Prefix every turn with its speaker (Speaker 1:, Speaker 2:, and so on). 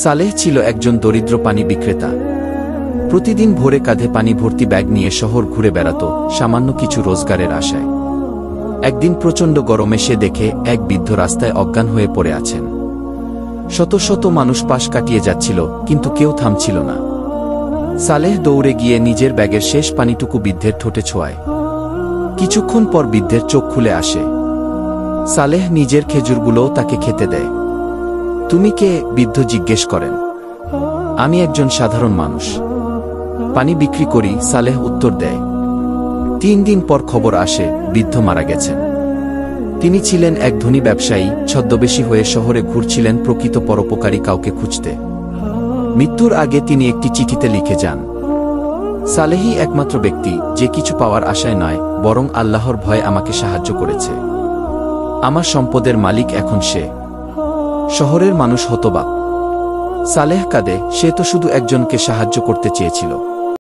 Speaker 1: সালেহ ছিল একজন দরিদ্র পানি বিক্রেতা। প্রতিদিন ভোরে কাঁধে পানি ভর্তি ব্যাগ নিয়ে শহর ঘুরে বেড়াত সামান্য কিছু রোজগারের আশায়। একদিন প্রচণ্ড গরমে সে দেখে এক বৃদ্ধ রাস্তায় অজ্ঞান হয়ে পড়ে আছেন। শত শত মানুষ পাশ কাটিয়ে যাচ্ছিল, কিন্তু কেউ থামছিল না। সালেহ দৌড়ে গিয়ে নিজের ব্যাগের শেষ পানিটুকু বৃদ্ধের ঠোঁটে ছোঁয়ায়। কিছুক্ষণ পর বৃদ্ধের চোখ খুলে আসে। সালেহ নিজের খেজুরগুলোও তাকে খেতে দেয়। তুমি কে? বৃদ্ধ জিজ্ঞেস করেন। আমি একজন সাধারণ মানুষ, পানি বিক্রি করি, সালেহ উত্তর দেয়। 3 দিন পর খবর আসে বৃদ্ধ মারা গেছেন। তিনি ছিলেন এক ধনী ব্যবসায়ী, ছদ্মবেশী হয়ে শহরে ঘুরছিলেন প্রকৃত পরোপকারী কাউকে খুঁজতে। মৃত্যুর আগে তিনি একটি চিঠিতে লিখে যান, সালেহই একমাত্র ব্যক্তি যে কিছু পাওয়ার আশায় নয়, বরং আল্লাহর ভয়ে আমাকে সাহায্য করেছে। আমার সম্পদের মালিক এখন সে। শহরের মানুষ হতবাক। সালেহ কাঁদে, সে তো শুধু একজনকে সাহায্য করতে চেয়েছিল।